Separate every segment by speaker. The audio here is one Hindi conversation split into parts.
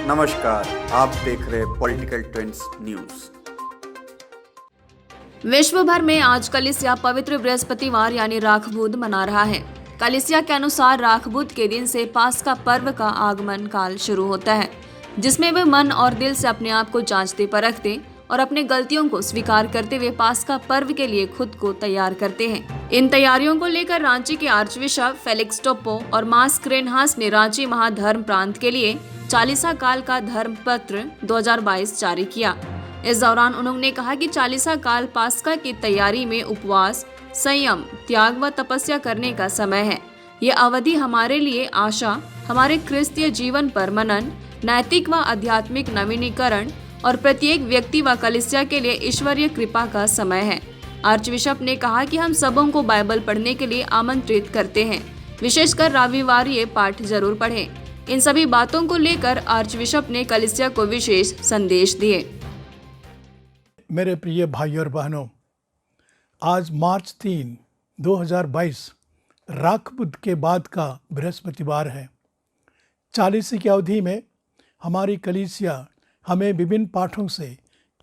Speaker 1: नमस्कार, आप देख रहे पॉलिटिकल ट्रेंड्स न्यूज।
Speaker 2: विश्व भर में आज कलिसिया पवित्र बृहस्पतिवार यानी राखबुध मना रहा है। कलिसिया के अनुसार राखबुध के दिन से पास्का पर्व का आगमन काल शुरू होता है, जिसमें वे मन और दिल से अपने आप को जांचते परखते और अपने गलतियों को स्वीकार करते हुए पास्का पर्व के लिए खुद को तैयार करते हैं। इन तैयारियों को लेकर रांची के आर्चबिशप फेलिक्स टोप्पो और मास क्रेनहास ने रांची महाधर्म प्रांत के लिए चालीसा काल का धर्म पत्र 2022 जारी किया। इस दौरान उन्होंने कहा कि चालीसा काल पास्का की तैयारी में उपवास, संयम, त्याग व तपस्या करने का समय है। ये अवधि हमारे लिए आशा, हमारे क्रिस्तीय जीवन पर मनन, नैतिक व आध्यात्मिक नवीनीकरण और प्रत्येक व्यक्ति व कलिसिया के लिए ईश्वरीय कृपा का समय है। आर्चबिशप ने कहा कि हम सबों को बाइबल पढ़ने के लिए आमंत्रित करते हैं, विशेषकर रविवार ये पाठ जरूर पढ़ें। इन सभी बातों को लेकर आर्चबिशप ने कलिसिया को विशेष संदेश दिए।
Speaker 3: मेरे प्रिय भाइयों और बहनों, आज मार्च 3, 2022 राखबुध के बाद का बृहस्पतिवार है। चालीसे की अवधि में हमारी कलीसिया हमें विभिन्न पाठों से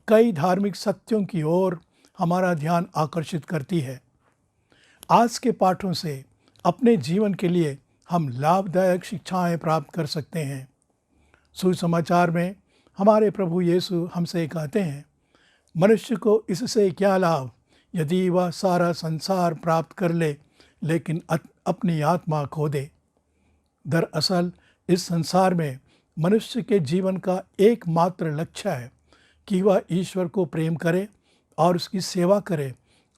Speaker 3: कई धार्मिक सत्यों की ओर हमारा ध्यान आकर्षित करती है। आज के पाठों से अपने जीवन के लिए हम लाभदायक शिक्षाएं प्राप्त कर सकते हैं। सुसमाचार में हमारे प्रभु यीशु हमसे कहते हैं, मनुष्य को इससे क्या लाभ यदि वह सारा संसार प्राप्त कर ले लेकिन अपनी आत्मा खो दे। दरअसल इस संसार में मनुष्य के जीवन का एकमात्र लक्ष्य है कि वह ईश्वर को प्रेम करे और उसकी सेवा करे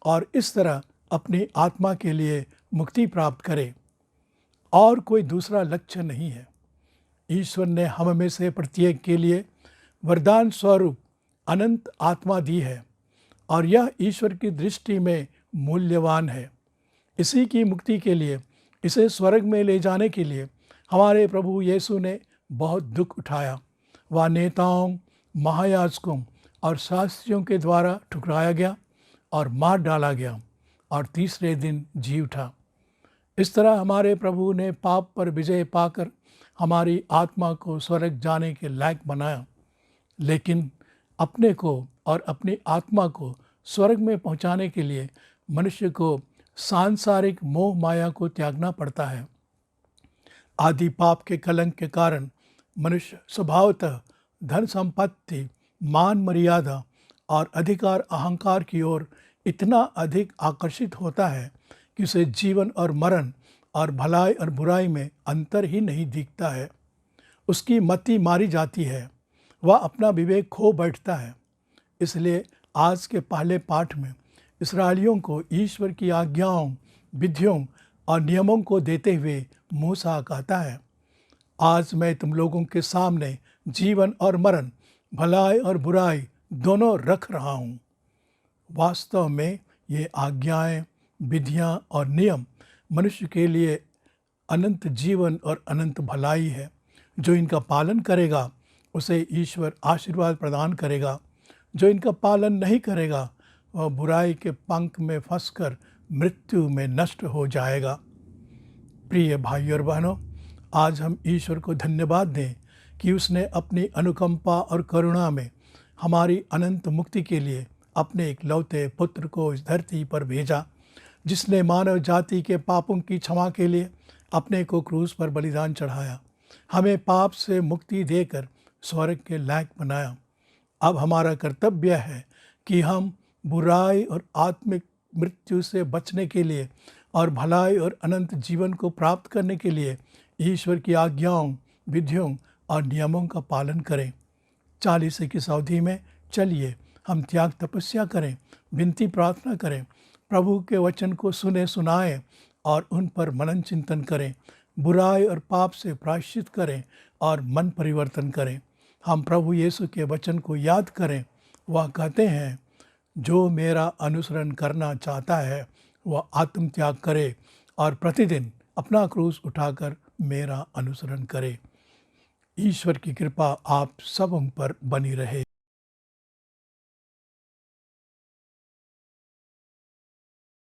Speaker 3: और इस तरह अपनी आत्मा के लिए मुक्ति प्राप्त करे। और कोई दूसरा लक्ष्य नहीं है। ईश्वर ने हम में से प्रत्येक के लिए वरदान स्वरूप अनंत आत्मा दी है और यह ईश्वर की दृष्टि में मूल्यवान है। इसी की मुक्ति के लिए, इसे स्वर्ग में ले जाने के लिए हमारे प्रभु यीशु ने बहुत दुख उठाया। वह नेताओं, महायाजकों और शास्त्रियों के द्वारा ठुकराया गया और मार डाला गया और तीसरे दिन जी उठा। इस तरह हमारे प्रभु ने पाप पर विजय पाकर हमारी आत्मा को स्वर्ग जाने के लायक बनाया। लेकिन अपने को और अपनी आत्मा को स्वर्ग में पहुंचाने के लिए मनुष्य को सांसारिक मोह माया को त्यागना पड़ता है। आदि पाप के कलंक के कारण मनुष्य स्वभावतः धन संपत्ति, मान मर्यादा और अधिकार अहंकार की ओर इतना अधिक आकर्षित होता है कि उसे जीवन और मरण और भलाई और बुराई में अंतर ही नहीं दिखता है। उसकी मति मारी जाती है, वह अपना विवेक खो बैठता है। इसलिए आज के पहले पाठ में इस्राएलियों को ईश्वर की आज्ञाओं, विधियों और नियमों को देते हुए मूसा कहता है, आज मैं तुम लोगों के सामने जीवन और मरण, भलाई और बुराई दोनों रख रहा हूँ। वास्तव में ये आज्ञाएं, विधियाँ और नियम मनुष्य के लिए अनंत जीवन और अनंत भलाई है। जो इनका पालन करेगा उसे ईश्वर आशीर्वाद प्रदान करेगा। जो इनका पालन नहीं करेगा वह बुराई के पंख में फंसकर मृत्यु में नष्ट हो जाएगा। प्रिय भाइयों और बहनों, आज हम ईश्वर को धन्यवाद दें कि उसने अपनी अनुकंपा और करुणा में हमारी अनंत मुक्ति के लिए अपने इकलौते पुत्र को इस धरती पर भेजा, जिसने मानव जाति के पापों की क्षमा के लिए अपने को क्रूस पर बलिदान चढ़ाया, हमें पाप से मुक्ति देकर स्वर्ग के लायक बनाया। अब हमारा कर्तव्य है कि हम बुराई और आत्मिक मृत्यु से बचने के लिए और भलाई और अनंत जीवन को प्राप्त करने के लिए ईश्वर की आज्ञाओं, विधियों और नियमों का पालन करें। चालीसे की अवधि में चलिए हम त्याग तपस्या करें, विनती प्रार्थना करें, प्रभु के वचन को सुनाएं और उन पर मनन चिंतन करें, बुराई और पाप से प्रायश्चित करें और मन परिवर्तन करें। हम प्रभु यीशु के वचन को याद करें। वह कहते हैं, जो मेरा अनुसरण करना चाहता है वह आत्मत्याग करे और प्रतिदिन अपना क्रूस उठाकर मेरा अनुसरण करे। ईश्वर की कृपा आप सबों पर बनी रहे।